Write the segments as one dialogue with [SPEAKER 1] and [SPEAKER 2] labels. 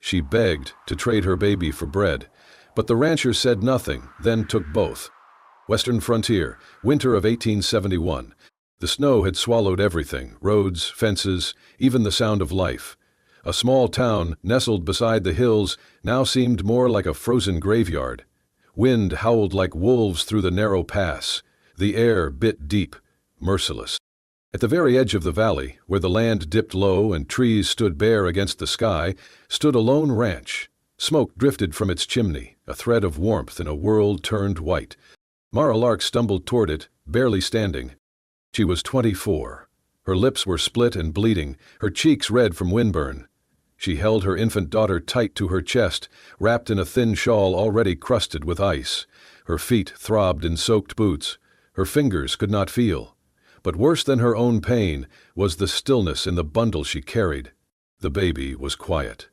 [SPEAKER 1] She begged to trade her baby for bread, but the rancher said nothing, then took both. Western frontier, winter of 1871. The snow had swallowed everything, roads, fences, even the sound of life. A small town, nestled beside the hills, now seemed more like a frozen graveyard. Wind howled like wolves through the narrow pass. The air bit deep, merciless. At the very edge of the valley, where the land dipped low and trees stood bare against the sky, stood a lone ranch. Smoke drifted from its chimney, a thread of warmth in a world turned white. Mara Lark stumbled toward it, barely standing. She was 24. Her lips were split and bleeding, her cheeks red from windburn. She held her infant daughter tight to her chest, wrapped in a thin shawl already crusted with ice. Her feet throbbed in soaked boots. Her fingers could not feel. But worse than her own pain was the stillness in the bundle she carried. The baby was quiet.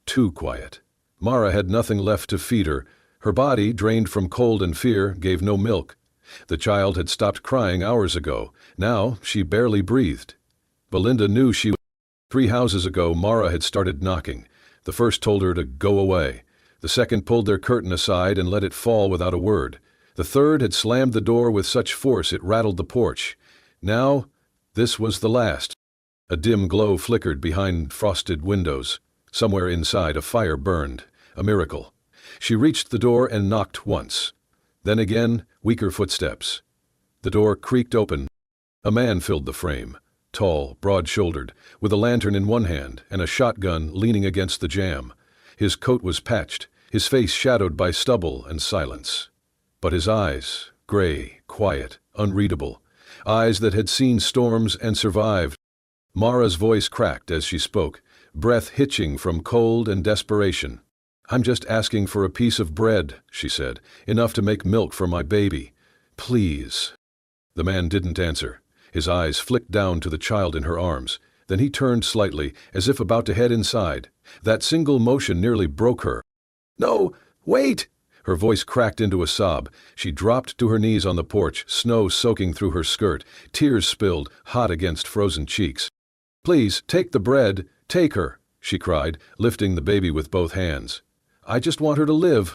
[SPEAKER 1] Too quiet. Mara had nothing left to feed her. Her body, drained from cold and fear, gave no milk. The child had stopped crying hours ago. Now she barely breathed. Belinda knew she was. 3 houses ago, Mara had started knocking. The first told her to go away. The second pulled their curtain aside and let it fall without a word. The third had slammed the door with such force it rattled the porch. Now, this was the last. A dim glow flickered behind frosted windows. Somewhere inside, a fire burned. A miracle. She reached the door and knocked once. Then again, weaker footsteps. The door creaked open. A man filled the frame. Tall, broad-shouldered, with a lantern in one hand and a shotgun leaning against the jamb. His coat was patched, his face shadowed by stubble and silence. But his eyes, gray, quiet, unreadable, eyes that had seen storms and survived. Mara's voice cracked as she spoke, breath hitching from cold and desperation. "I'm just asking for a piece of bread," she said, "enough to make milk for my baby. Please." The man didn't answer. His eyes flicked down to the child in her arms. Then he turned slightly, as if about to head inside. That single motion nearly broke her. "No, wait!" Her voice cracked into a sob. She dropped to her knees on the porch, snow soaking through her skirt, tears spilled, hot against frozen cheeks. "Please, take the bread. Take her," she cried, lifting the baby with both hands. "I just want her to live."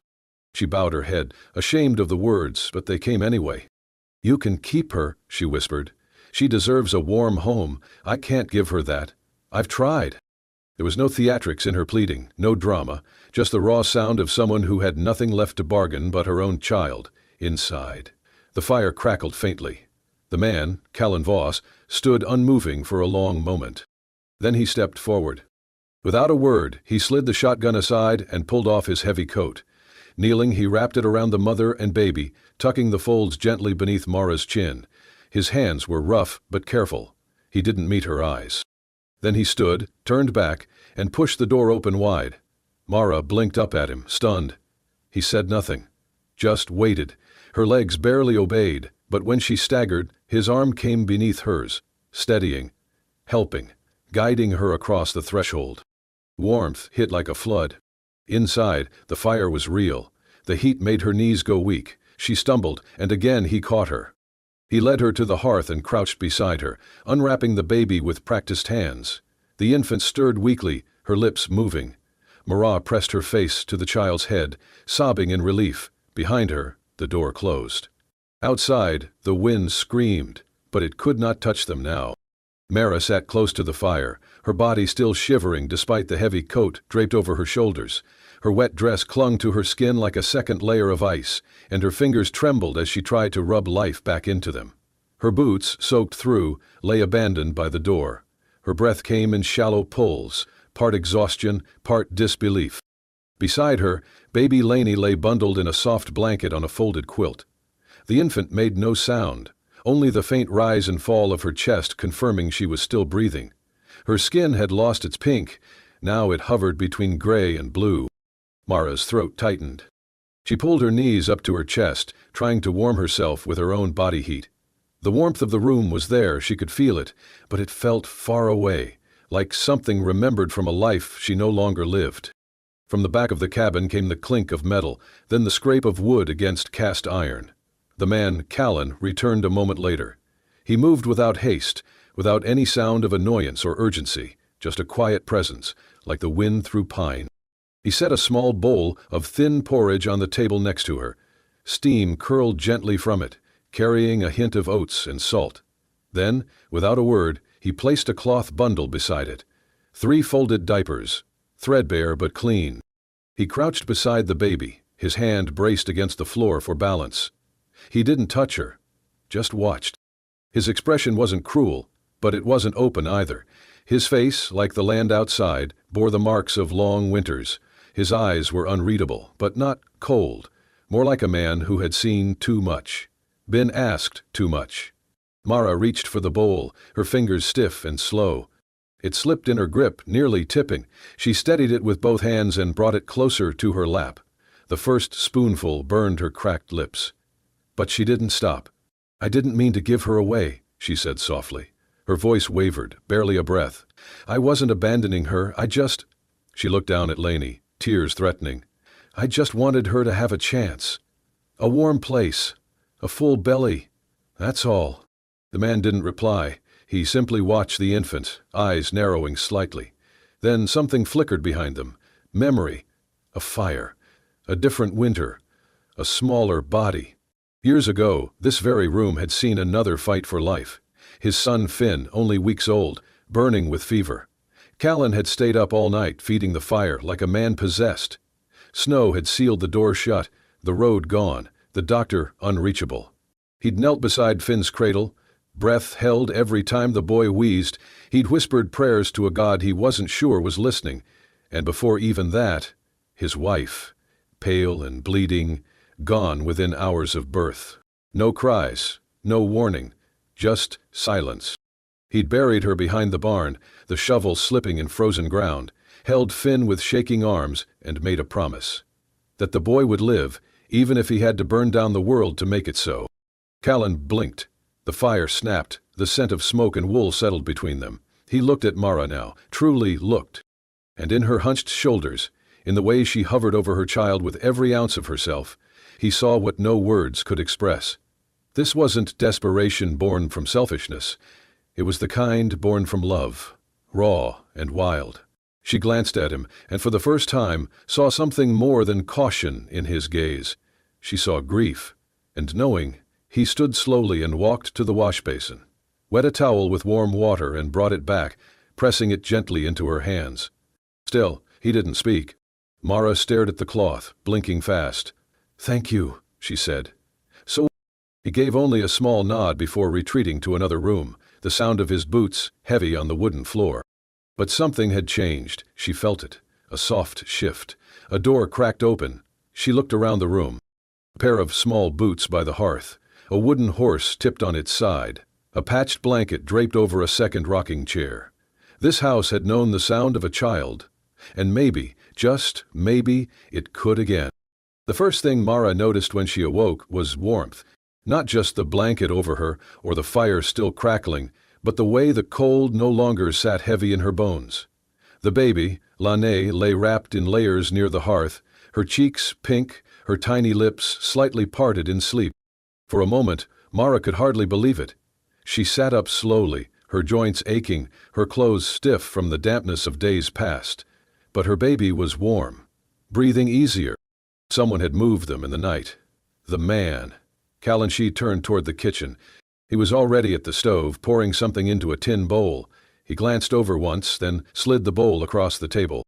[SPEAKER 1] She bowed her head, ashamed of the words, but they came anyway. "You can keep her," she whispered. "She deserves a warm home. I can't give her that. I've tried." There was no theatrics in her pleading, no drama, just the raw sound of someone who had nothing left to bargain but her own child, inside. The fire crackled faintly. The man, Callan Voss, stood unmoving for a long moment. Then he stepped forward. Without a word, he slid the shotgun aside and pulled off his heavy coat. Kneeling, he wrapped it around the mother and baby, tucking the folds gently beneath Mara's chin. His hands were rough but careful. He didn't meet her eyes. Then he stood, turned back, and pushed the door open wide. Mara blinked up at him, stunned. He said nothing, just waited. Her legs barely obeyed, but when she staggered, his arm came beneath hers, steadying, helping, guiding her across the threshold. Warmth hit like a flood. Inside, the fire was real. The heat made her knees go weak. She stumbled, and again he caught her. He led her to the hearth and crouched beside her, unwrapping the baby with practiced hands. The infant stirred weakly, her lips moving. Mara pressed her face to the child's head, sobbing in relief. Behind her, the door closed. Outside, the wind screamed, but it could not touch them now. Mara sat close to the fire, her body still shivering despite the heavy coat draped over her shoulders. Her wet dress clung to her skin like a second layer of ice, and her fingers trembled as she tried to rub life back into them. Her boots, soaked through, lay abandoned by the door. Her breath came in shallow pulls, part exhaustion, part disbelief. Beside her, baby Laney lay bundled in a soft blanket on a folded quilt. The infant made no sound, only the faint rise and fall of her chest confirming she was still breathing. Her skin had lost its pink, now it hovered between gray and blue. Mara's throat tightened. She pulled her knees up to her chest, trying to warm herself with her own body heat. The warmth of the room was there, she could feel it, but it felt far away, like something remembered from a life she no longer lived. From the back of the cabin came the clink of metal, then the scrape of wood against cast iron. The man, Callan, returned a moment later. He moved without haste, without any sound of annoyance or urgency, just a quiet presence, like the wind through pine. He set a small bowl of thin porridge on the table next to her. Steam curled gently from it, carrying a hint of oats and salt. Then, without a word, he placed a cloth bundle beside it. 3 folded diapers, threadbare but clean. He crouched beside the baby, his hand braced against the floor for balance. He didn't touch her, just watched. His expression wasn't cruel, but it wasn't open either. His face, like the land outside, bore the marks of long winters. His eyes were unreadable, but not cold, more like a man who had seen too much, been asked too much. Mara reached for the bowl, her fingers stiff and slow. It slipped in her grip, nearly tipping. She steadied it with both hands and brought it closer to her lap. The first spoonful burned her cracked lips. But she didn't stop. "I didn't mean to give her away," she said softly. Her voice wavered, barely a breath. "I wasn't abandoning her, She looked down at Lainey, tears threatening. "I just wanted her to have a chance. A warm place. A full belly. That's all." The man didn't reply. He simply watched the infant, eyes narrowing slightly. Then something flickered behind them. Memory. A fire. A different winter. A smaller body. Years ago, this very room had seen another fight for life. His son Finn, only weeks old, burning with fever. Callan had stayed up all night feeding the fire like a man possessed. Snow had sealed the door shut, the road gone, the doctor unreachable. He'd knelt beside Finn's cradle, breath held every time the boy wheezed. He'd whispered prayers to a God he wasn't sure was listening. And before even that, his wife, pale and bleeding, gone within hours of birth. No cries, no warning, just silence. He'd buried her behind the barn, the shovel slipping in frozen ground, held Finn with shaking arms, and made a promise. That the boy would live, even if he had to burn down the world to make it so. Callan blinked. The fire snapped, the scent of smoke and wool settled between them. He looked at Mara now, truly looked. And in her hunched shoulders, in the way she hovered over her child with every ounce of herself, he saw what no words could express. This wasn't desperation born from selfishness. It was the kind born from love, raw and wild. She glanced at him, and for the first time saw something more than caution in his gaze. She saw grief, and knowing, he stood slowly and walked to the wash basin, wet a towel with warm water and brought it back, pressing it gently into her hands. Still, he didn't speak. Mara stared at the cloth, blinking fast. "Thank you," she said. "So..." He gave only a small nod before retreating to another room, the sound of his boots heavy on the wooden floor. But something had changed. She felt it. A soft shift. A door cracked open. She looked around the room. A pair of small boots by the hearth. A wooden horse tipped on its side. A patched blanket draped over a second rocking chair. This house had known the sound of a child. And maybe, just maybe, it could again. The first thing Mara noticed when she awoke was warmth. Not just the blanket over her or the fire still crackling, but the way the cold no longer sat heavy in her bones. The baby, Lane, lay wrapped in layers near the hearth, her cheeks pink, her tiny lips slightly parted in sleep. For a moment, Mara could hardly believe it. She sat up slowly, her joints aching, her clothes stiff from the dampness of days past. But her baby was warm, breathing easier. Someone had moved them in the night. The man. Callan turned toward the kitchen. He was already at the stove, pouring something into a tin bowl. He glanced over once, then slid the bowl across the table.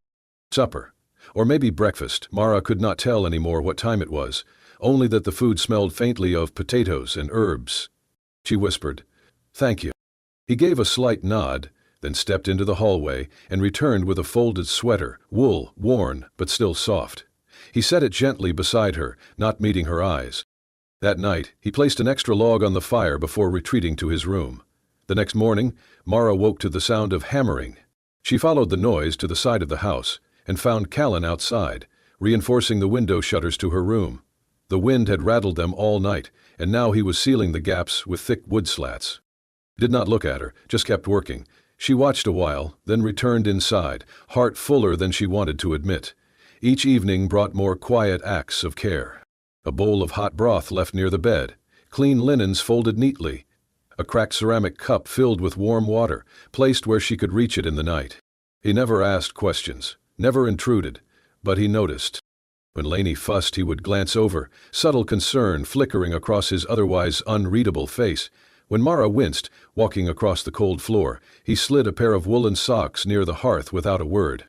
[SPEAKER 1] Supper. Or maybe breakfast. Mara could not tell anymore what time it was, only that the food smelled faintly of potatoes and herbs. She whispered, "Thank you." He gave a slight nod, then stepped into the hallway and returned with a folded sweater, wool, worn, but still soft. He set it gently beside her, not meeting her eyes. That night, he placed an extra log on the fire before retreating to his room. The next morning, Mara woke to the sound of hammering. She followed the noise to the side of the house and found Callan outside, reinforcing the window shutters to her room. The wind had rattled them all night, and now he was sealing the gaps with thick wood slats. He did not look at her, just kept working. She watched a while, then returned inside, heart fuller than she wanted to admit. Each evening brought more quiet acts of care. A bowl of hot broth left near the bed, clean linens folded neatly, a cracked ceramic cup filled with warm water, placed where she could reach it in the night. He never asked questions, never intruded, but he noticed. When Laney fussed, he would glance over, subtle concern flickering across his otherwise unreadable face. When Mara winced, walking across the cold floor, he slid a pair of woolen socks near the hearth without a word.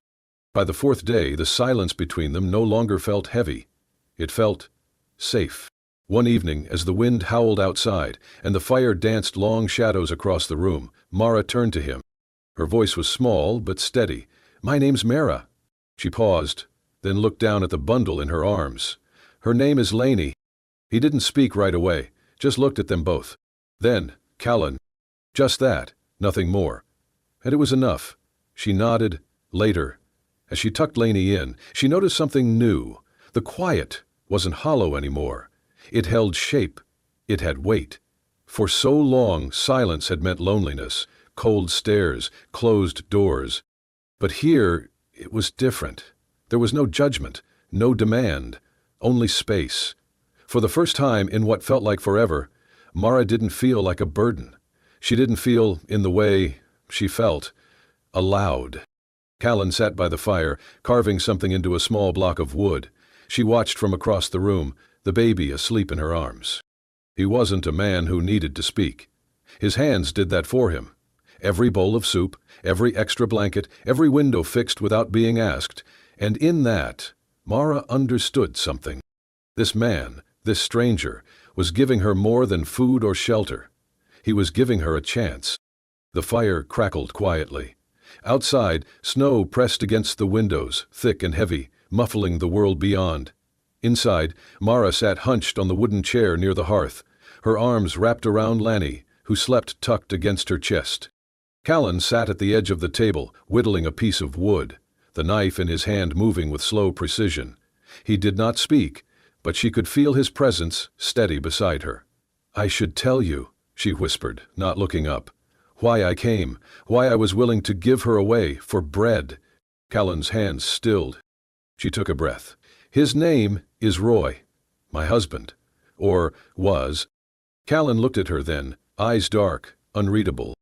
[SPEAKER 1] By the fourth day, the silence between them no longer felt heavy. It felt safe. One evening, as the wind howled outside and the fire danced long shadows across the room, Mara turned to him. Her voice was small but steady. "My name's Mara." She paused, then looked down at the bundle in her arms. "Her name is Laney." He didn't speak right away, just looked at them both. Then, "Callan." Just that, nothing more. And it was enough. She nodded. Later, as she tucked Laney in, she noticed something new. The quiet wasn't hollow anymore. It held shape. It had weight. For so long, silence had meant loneliness, cold stares, closed doors. But here, it was different. There was no judgment, no demand, only space. For the first time in what felt like forever, Mara didn't feel like a burden. She didn't feel, in the way she felt, allowed. Callan sat by the fire, carving something into a small block of wood. She watched from across the room, the baby asleep in her arms. He wasn't a man who needed to speak. His hands did that for him. Every bowl of soup, every extra blanket, every window fixed without being asked, and in that, Mara understood something. This man, this stranger, was giving her more than food or shelter. He was giving her a chance. The fire crackled quietly. Outside, snow pressed against the windows, thick and heavy, muffling the world beyond. Inside, Mara sat hunched on the wooden chair near the hearth, her arms wrapped around Laney, who slept tucked against her chest. Callan sat at the edge of the table, whittling a piece of wood, the knife in his hand moving with slow precision. He did not speak, but she could feel his presence, steady beside her. "I should tell you," she whispered, not looking up. "Why I came, why I was willing to give her away, for bread." Callan's hands stilled. She took a breath. "His name is Roy, my husband. Or was." Callan looked at her then, eyes dark, unreadable.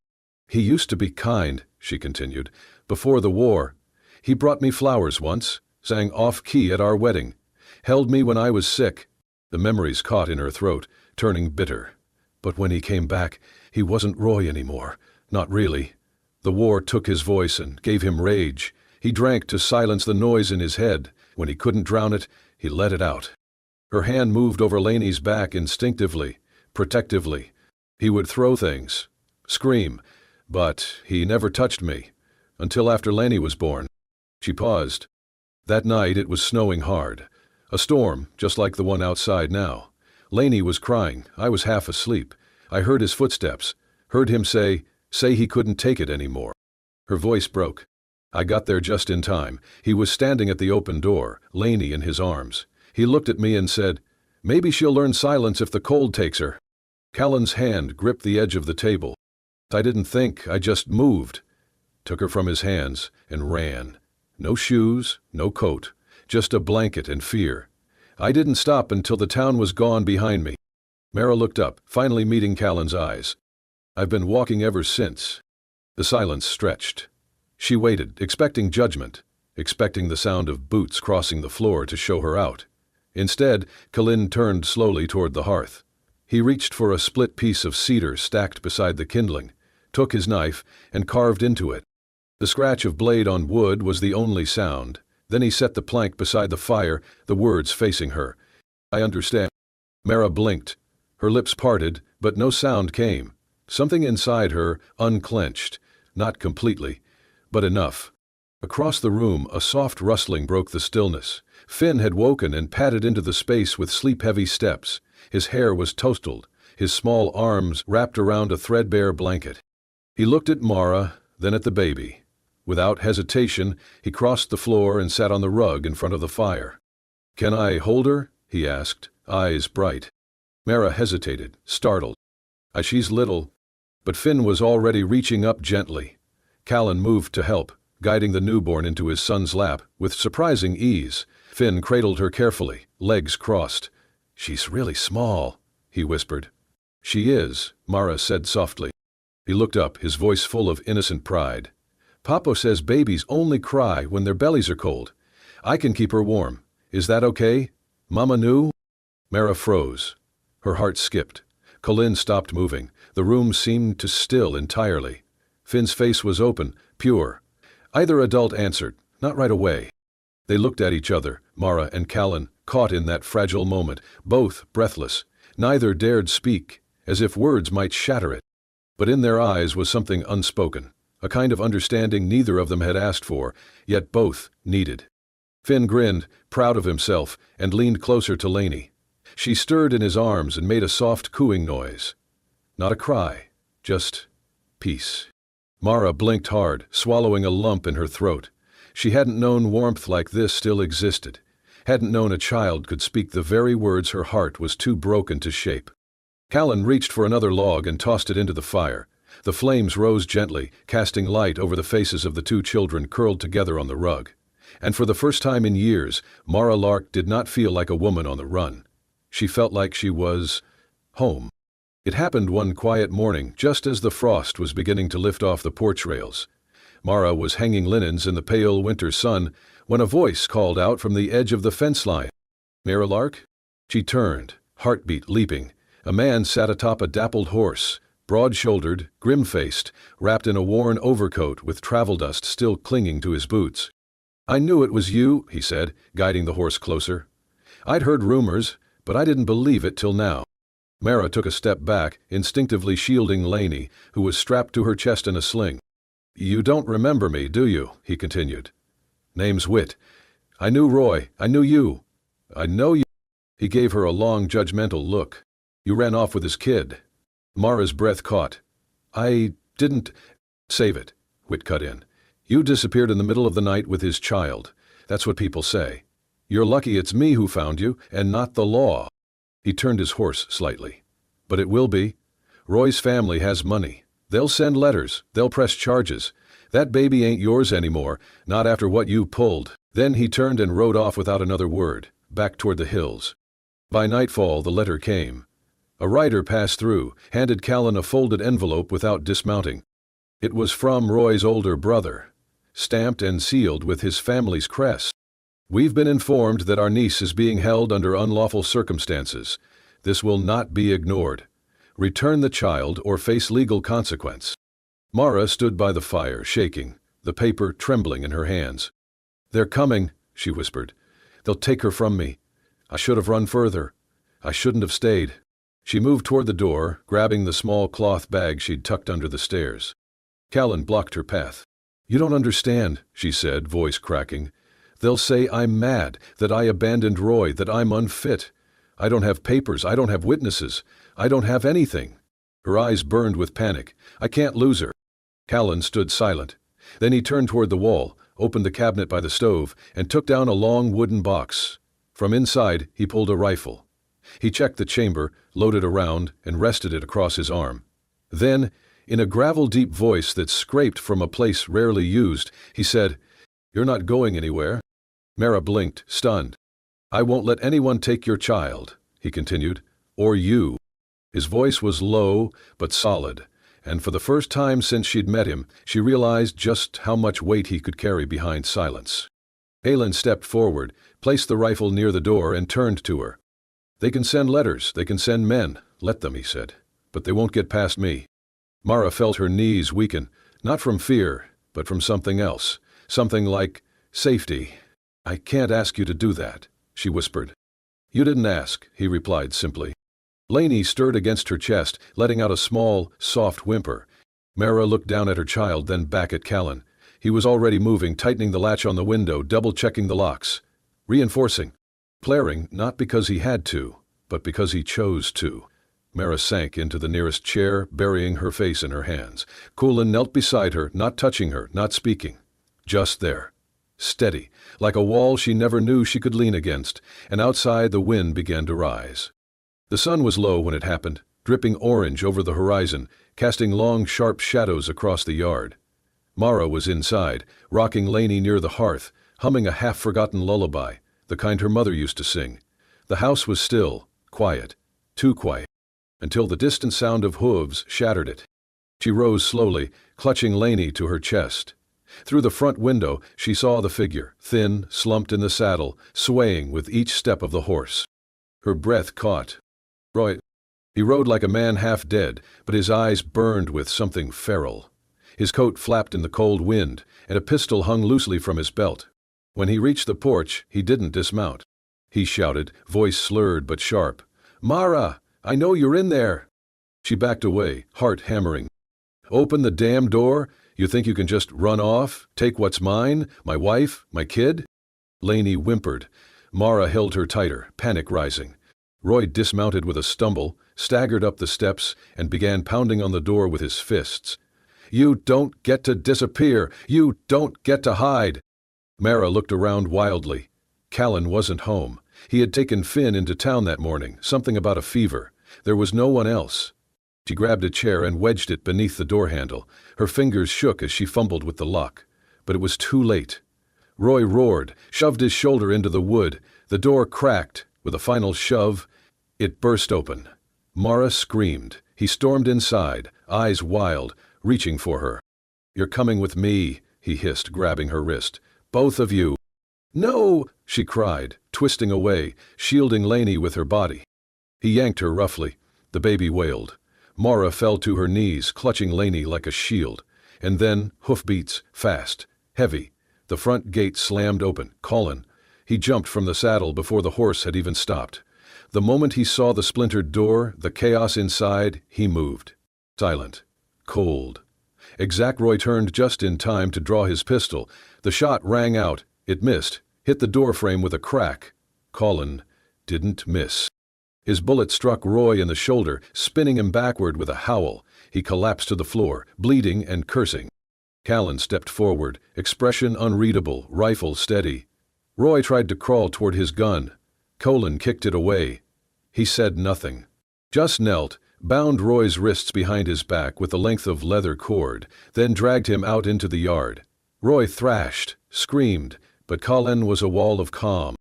[SPEAKER 1] "He used to be kind," she continued, "before the war. He brought me flowers once, sang off-key at our wedding, held me when I was sick." The memories caught in her throat, turning bitter. But when he came back, he wasn't Roy anymore. Not really. The war took his voice and gave him rage. He drank to silence the noise in his head. When he couldn't drown it, he let it out. Her hand moved over Laney's back instinctively, protectively. He would throw things, scream, but he never touched me, until after Laney was born. She paused. That night it was snowing hard. A storm, just like the one outside now. Laney was crying. I was half asleep. I heard his footsteps, heard him say he couldn't take it anymore. Her voice broke. I got there just in time. He was standing at the open door, Laney in his arms. He looked at me and said, "Maybe she'll learn silence if the cold takes her." Callan's hand gripped the edge of the table. I didn't think, I just moved. Took her from his hands and ran. No shoes, no coat, just a blanket and fear. I didn't stop until the town was gone behind me. Mara looked up, finally meeting Callan's eyes. "I've been walking ever since." The silence stretched. She waited, expecting judgment, expecting the sound of boots crossing the floor to show her out. Instead, Callan turned slowly toward the hearth. He reached for a split piece of cedar stacked beside the kindling, took his knife, and carved into it. The scratch of blade on wood was the only sound. Then he set the plank beside the fire, the words facing her. "I understand." Mara blinked. Her lips parted, but no sound came. Something inside her unclenched, not completely, but enough. Across the room, a soft rustling broke the stillness. Finn had woken and padded into the space with sleep-heavy steps. His hair was tousled, his small arms wrapped around a threadbare blanket. He looked at Mara, then at the baby. Without hesitation, he crossed the floor and sat on the rug in front of the fire. "Can I hold her?" he asked, eyes bright. Mara hesitated, startled. She's little." But Finn was already reaching up gently. Callan moved to help, guiding the newborn into his son's lap with surprising ease. Finn cradled her carefully, legs crossed. "She's really small," he whispered. "She is," Mara said softly. He looked up, his voice full of innocent pride. "Papa says babies only cry when their bellies are cold. I can keep her warm. Is that okay? Mama knew? Mara froze. Her heart skipped. Colin stopped moving. The room seemed to still entirely. Finn's face was open, pure. Either adult answered, not right away. They looked at each other, Mara and Callan, caught in that fragile moment, both breathless. Neither dared speak, as if words might shatter it. But in their eyes was something unspoken, a kind of understanding neither of them had asked for, yet both needed. Finn grinned, proud of himself, and leaned closer to Lainey. She stirred in his arms and made a soft cooing noise. Not a cry, just peace. Mara blinked hard, swallowing a lump in her throat. She hadn't known warmth like this still existed, hadn't known a child could speak the very words her heart was too broken to shape. Callan reached for another log and tossed it into the fire. The flames rose gently, casting light over the faces of the two children curled together on the rug. And for the first time in years, Mara Lark did not feel like a woman on the run. She felt like she was home. It happened one quiet morning, just as the frost was beginning to lift off the porch rails. Mara was hanging linens in the pale winter sun when a voice called out from the edge of the fence line. Mara Lark? She turned, heartbeat leaping. A man sat atop a dappled horse, broad-shouldered, grim-faced, wrapped in a worn overcoat with travel dust still clinging to his boots. I knew it was you, he said, guiding the horse closer. I'd heard rumors, but I didn't believe it till now. Mara took a step back, instinctively shielding Lainey, who was strapped to her chest in a sling. You don't remember me, do you? He continued. Name's Whit. I knew Roy. I knew you. I know you. He gave her a long, judgmental look. You ran off with his kid. Mara's breath caught. I didn't. Save it, Whit cut in. You disappeared in the middle of the night with his child. That's what people say. You're lucky it's me who found you, and not the law. He turned his horse slightly. But it will be. Roy's family has money. They'll send letters. They'll press charges. That baby ain't yours anymore, not after what you pulled. Then he turned and rode off without another word, back toward the hills. By nightfall, the letter came. A rider passed through, handed Callan a folded envelope without dismounting. It was from Roy's older brother, stamped and sealed with his family's crest. We've been informed that our niece is being held under unlawful circumstances. This will not be ignored. Return the child or face legal consequence. Mara stood by the fire, shaking, the paper trembling in her hands. They're coming, she whispered. They'll take her from me. I should have run further. I shouldn't have stayed. She moved toward the door, grabbing the small cloth bag she'd tucked under the stairs. Callan blocked her path. You don't understand, she said, voice cracking. They'll say I'm mad, that I abandoned Roy, that I'm unfit. I don't have papers, I don't have witnesses. I don't have anything. Her eyes burned with panic. I can't lose her. Callan stood silent. Then he turned toward the wall, opened the cabinet by the stove, and took down a long wooden box. From inside, he pulled a rifle. He checked the chamber, loaded a round, and rested it across his arm. Then, in a gravel-deep voice that scraped from a place rarely used, he said, You're not going anywhere. Mara blinked, stunned. I won't let anyone take your child, he continued, or you. His voice was low but solid, and for the first time since she'd met him, she realized just how much weight he could carry behind silence. Halen stepped forward, placed the rifle near the door, and turned to her. They can send letters, they can send men. Let them, he said. But they won't get past me. Mara felt her knees weaken, not from fear, but from something else. Something like safety. I can't ask you to do that, she whispered. You didn't ask, he replied simply. Lainey stirred against her chest, letting out a small, soft whimper. Mara looked down at her child, then back at Callan. He was already moving, tightening the latch on the window, double-checking the locks. Reinforcing. Flaring, not because he had to, but because he chose to. Mara sank into the nearest chair, burying her face in her hands. Cullen knelt beside her, not touching her, not speaking. Just there. Steady, like a wall she never knew she could lean against, and outside the wind began to rise. The sun was low when it happened, dripping orange over the horizon, casting long, sharp shadows across the yard. Mara was inside, rocking Lainey near the hearth, humming a half-forgotten lullaby, the kind her mother used to sing. The house was still, quiet, too quiet, until the distant sound of hooves shattered it. She rose slowly, clutching Lainey to her chest. Through the front window, she saw the figure, thin, slumped in the saddle, swaying with each step of the horse. Her breath caught. Roy. He rode like a man half dead, but his eyes burned with something feral. His coat flapped in the cold wind, and a pistol hung loosely from his belt. When he reached the porch, he didn't dismount. He shouted, voice slurred but sharp, "Mara, I know you're in there." She backed away, heart hammering. "Open the damn door? You think you can just run off, take what's mine, my wife, my kid?" Laney whimpered. Mara held her tighter, panic rising. Roy dismounted with a stumble, staggered up the steps, and began pounding on the door with his fists. "You don't get to disappear! You don't get to hide!" Mara looked around wildly. Callan wasn't home. He had taken Finn into town that morning, something about a fever. There was no one else. She grabbed a chair and wedged it beneath the door handle. Her fingers shook as she fumbled with the lock. But it was too late. Roy roared, shoved his shoulder into the wood. The door cracked. With a final shove, it burst open. Mara screamed. He stormed inside, eyes wild, reaching for her. "You're coming with me," he hissed, grabbing her wrist. "Both of you." "No!" she cried, twisting away, shielding Laney with her body. He yanked her roughly. The baby wailed. Mara fell to her knees, clutching Laney like a shield. And then, hoofbeats, fast, heavy. The front gate slammed open. Colin. He jumped from the saddle before the horse had even stopped. The moment he saw the splintered door, the chaos inside, he moved. Silent. Cold. Roy turned just in time to draw his pistol. The shot rang out. It missed, hit the doorframe with a crack. Colin didn't miss. His bullet struck Roy in the shoulder, spinning him backward with a howl. He collapsed to the floor, bleeding and cursing. Callan stepped forward, expression unreadable, rifle steady. Roy tried to crawl toward his gun. Colin kicked it away. He said nothing. Just knelt, bound Roy's wrists behind his back with a length of leather cord, then dragged him out into the yard. Roy thrashed, screamed, but Colin was a wall of calm.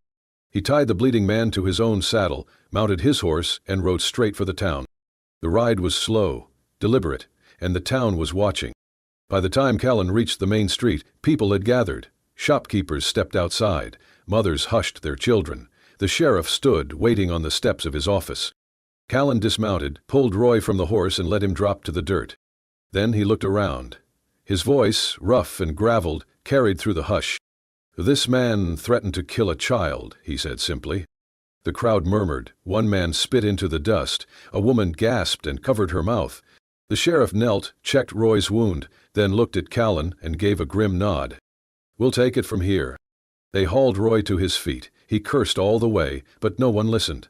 [SPEAKER 1] He tied the bleeding man to his own saddle, mounted his horse, and rode straight for the town. The ride was slow, deliberate, and the town was watching. By the time Callan reached the main street, people had gathered. Shopkeepers stepped outside. Mothers hushed their children. The sheriff stood, waiting on the steps of his office. Callan dismounted, pulled Roy from the horse and let him drop to the dirt. Then he looked around. His voice, rough and graveled, carried through the hush. "This man threatened to kill a child," he said simply. The crowd murmured. One man spit into the dust. A woman gasped and covered her mouth. The sheriff knelt, checked Roy's wound, then looked at Callan and gave a grim nod. "We'll take it from here." They hauled Roy to his feet. He cursed all the way, but no one listened.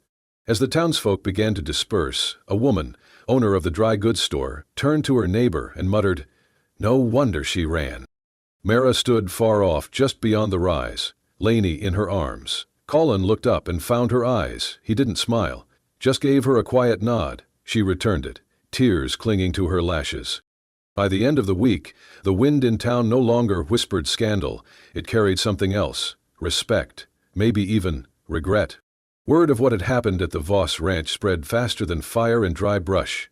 [SPEAKER 1] As the townsfolk began to disperse, a woman, owner of the dry goods store, turned to her neighbor and muttered, "No wonder she ran." Mara stood far off, just beyond the rise, Laney in her arms. Colin looked up and found her eyes. He didn't smile, just gave her a quiet nod. She returned it, tears clinging to her lashes. By the end of the week, the wind in town no longer whispered scandal. It carried something else, respect, maybe even regret. Word of what had happened at the Voss ranch spread faster than fire and dry brush.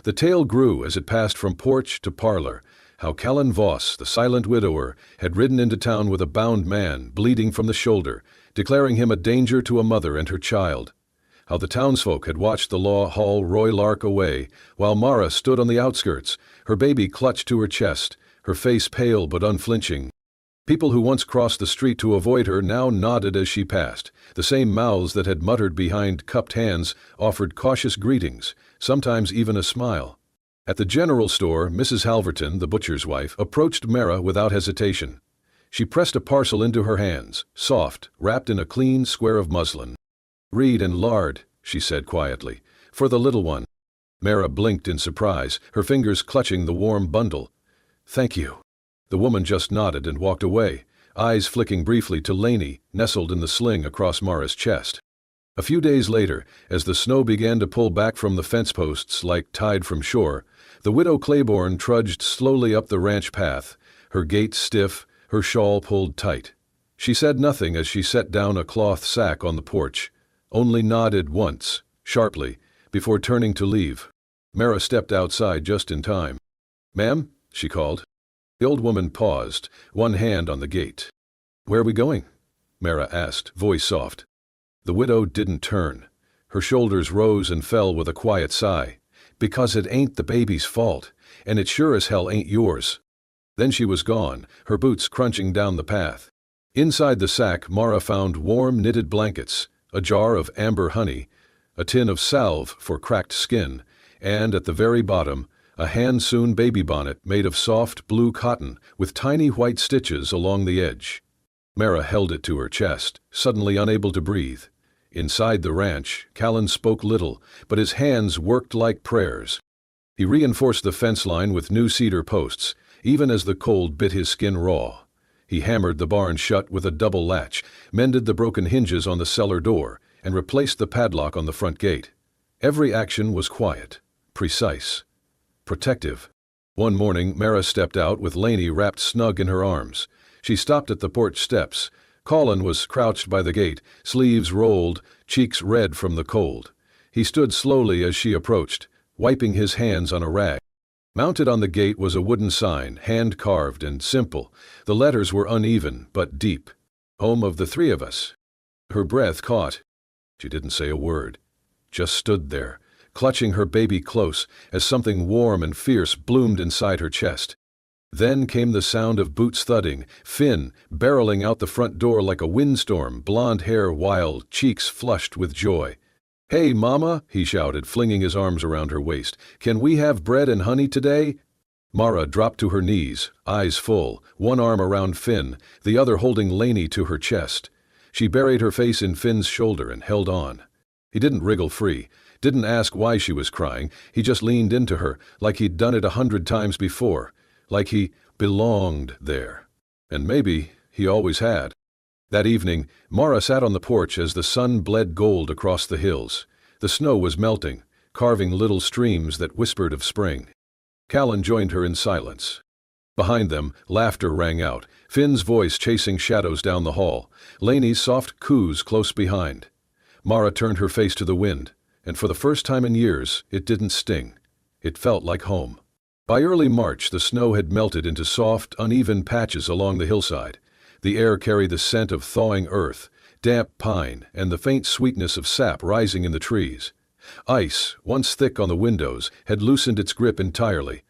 [SPEAKER 1] The tale grew as it passed from porch to parlor, how Callan Voss, the silent widower, had ridden into town with a bound man, bleeding from the shoulder, declaring him a danger to a mother and her child. How the townsfolk had watched the law haul Roy Lark away, while Mara stood on the outskirts, her baby clutched to her chest, her face pale but unflinching. People who once crossed the street to avoid her now nodded as she passed. The same mouths that had muttered behind cupped hands offered cautious greetings, sometimes even a smile. At the general store, Mrs. Halverton, the butcher's wife, approached Mara without hesitation. She pressed a parcel into her hands, soft, wrapped in a clean square of muslin. "Reed and lard," she said quietly, "for the little one." Mara blinked in surprise, her fingers clutching the warm bundle. "Thank you." The woman just nodded and walked away, eyes flicking briefly to Laney, nestled in the sling across Mara's chest. A few days later, as the snow began to pull back from the fence posts like tide from shore, the widow Claiborne trudged slowly up the ranch path, her gait stiff, her shawl pulled tight. She said nothing as she set down a cloth sack on the porch, only nodded once, sharply, before turning to leave. Mara stepped outside just in time. "Ma'am?" she called. The old woman paused, one hand on the gate. "Where are we going?" Mara asked, voice soft. The widow didn't turn. Her shoulders rose and fell with a quiet sigh. "Because it ain't the baby's fault, and it sure as hell ain't yours." Then she was gone, her boots crunching down the path. Inside the sack, Mara found warm knitted blankets, a jar of amber honey, a tin of salve for cracked skin, and at the very bottom, a hand-sewn baby bonnet made of soft blue cotton with tiny white stitches along the edge. Mara held it to her chest, suddenly unable to breathe. Inside the ranch, Callan spoke little, but his hands worked like prayers. He reinforced the fence line with new cedar posts, even as the cold bit his skin raw. He hammered the barn shut with a double latch, mended the broken hinges on the cellar door, and replaced the padlock on the front gate. Every action was quiet, precise, protective. One morning, Mara stepped out with Laney wrapped snug in her arms. She stopped at the porch steps. Colin was crouched by the gate, sleeves rolled, cheeks red from the cold. He stood slowly as she approached, wiping his hands on a rag. Mounted on the gate was a wooden sign, hand-carved and simple. The letters were uneven, but deep. "Home of the three of us." Her breath caught. She didn't say a word, just stood there, clutching her baby close as something warm and fierce bloomed inside her chest. Then came the sound of boots thudding, Finn barreling out the front door like a windstorm, blonde hair wild, cheeks flushed with joy. "Hey, Mama," he shouted, flinging his arms around her waist. "Can we have bread and honey today?" Mara dropped to her knees, eyes full, one arm around Finn, the other holding Laney to her chest. She buried her face in Finn's shoulder and held on. He didn't wriggle free, didn't ask why she was crying. He just leaned into her, like he'd done it 100 times before, like he belonged there. And maybe he always had. That evening, Mara sat on the porch as the sun bled gold across the hills. The snow was melting, carving little streams that whispered of spring. Callan joined her in silence. Behind them, laughter rang out, Finn's voice chasing shadows down the hall, Laney's soft coos close behind. Mara turned her face to the wind, and for the first time in years, it didn't sting. It felt like home. By early March, the snow had melted into soft, uneven patches along the hillside. The air carried the scent of thawing earth, damp pine, and the faint sweetness of sap rising in the trees. Ice, once thick on the windows, had loosened its grip entirely.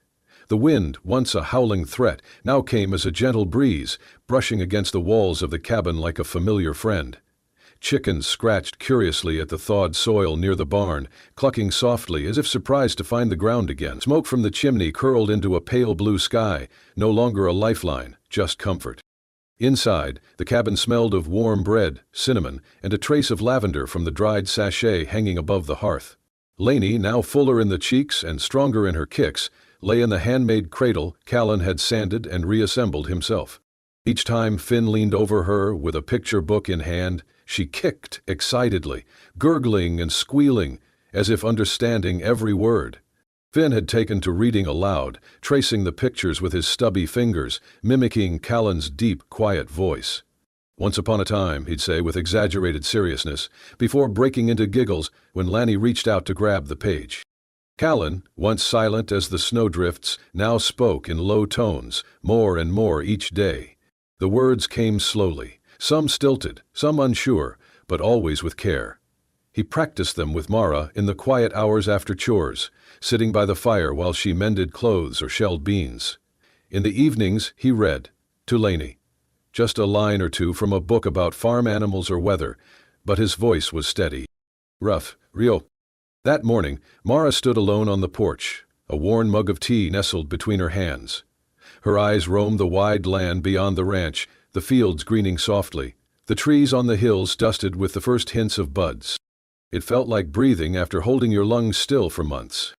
[SPEAKER 1] The wind, once a howling threat, now came as a gentle breeze, brushing against the walls of the cabin like a familiar friend. Chickens scratched curiously at the thawed soil near the barn, clucking softly as if surprised to find the ground again. Smoke from the chimney curled into a pale blue sky, no longer a lifeline, just comfort. Inside, the cabin smelled of warm bread, cinnamon, and a trace of lavender from the dried sachet hanging above the hearth. Laney, now fuller in the cheeks and stronger in her kicks, lay in the handmade cradle Callan had sanded and reassembled himself. Each time Finn leaned over her with a picture book in hand, she kicked excitedly, gurgling and squealing, as if understanding every word. Finn had taken to reading aloud, tracing the pictures with his stubby fingers, mimicking Callan's deep, quiet voice. "Once upon a time," he'd say with exaggerated seriousness, before breaking into giggles when Lanny reached out to grab the page. Callan, once silent as the snowdrifts, now spoke in low tones, more and more each day. The words came slowly, some stilted, some unsure, but always with care. He practiced them with Mara in the quiet hours after chores, sitting by the fire while she mended clothes or shelled beans. In the evenings, he read, to Laney. Just a line or two from a book about farm animals or weather, but his voice was steady. Rough, real. That morning, Mara stood alone on the porch, a worn mug of tea nestled between her hands. Her eyes roamed the wide land beyond the ranch, the fields greening softly, the trees on the hills dusted with the first hints of buds. It felt like breathing after holding your lungs still for months.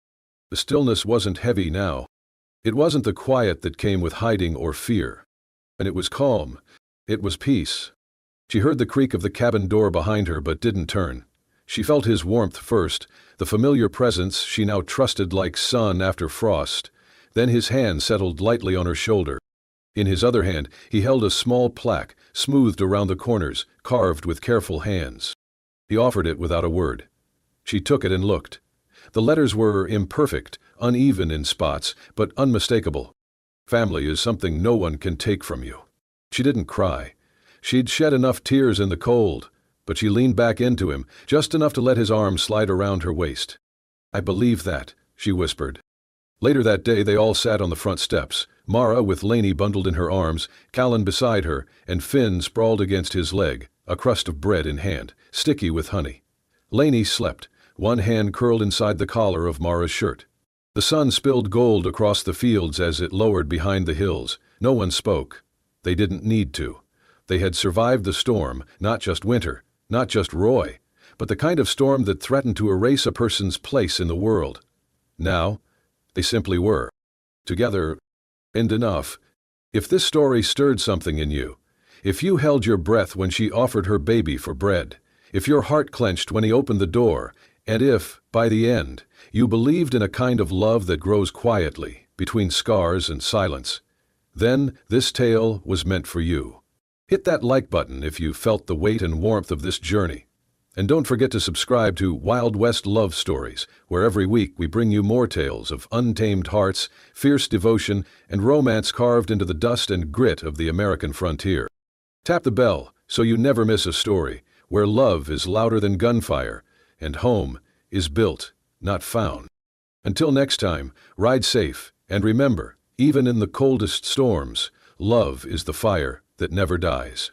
[SPEAKER 1] The stillness wasn't heavy now. It wasn't the quiet that came with hiding or fear. And it was calm. It was peace. She heard the creak of the cabin door behind her but didn't turn. She felt his warmth first, the familiar presence she now trusted like sun after frost. Then his hand settled lightly on her shoulder. In his other hand, he held a small plaque, smoothed around the corners, carved with careful hands. He offered it without a word. She took it and looked. The letters were imperfect, uneven in spots, but unmistakable. Family is something no one can take from you. She didn't cry. She'd shed enough tears in the cold, but she leaned back into him, just enough to let his arm slide around her waist. "I believe that," she whispered. Later that day they all sat on the front steps, Mara with Laney bundled in her arms, Callan beside her, and Finn sprawled against his leg, a crust of bread in hand, sticky with honey. Laney slept, one hand curled inside the collar of Mara's shirt. The sun spilled gold across the fields as it lowered behind the hills. No one spoke. They didn't need to. They had survived the storm, not just winter, not just Roy, but the kind of storm that threatened to erase a person's place in the world. Now, they simply were. Together, and enough. If this story stirred something in you, if you held your breath when she offered her baby for bread, if your heart clenched when he opened the door, and if, by the end, you believed in a kind of love that grows quietly, between scars and silence, then this tale was meant for you. Hit that like button if you felt the weight and warmth of this journey. And don't forget to subscribe to Wild West Love Stories, where every week we bring you more tales of untamed hearts, fierce devotion, and romance carved into the dust and grit of the American frontier. Tap the bell so you never miss a story where love is louder than gunfire and home is built, not found. Until next time, ride safe, and remember, even in the coldest storms, love is the fire that never dies.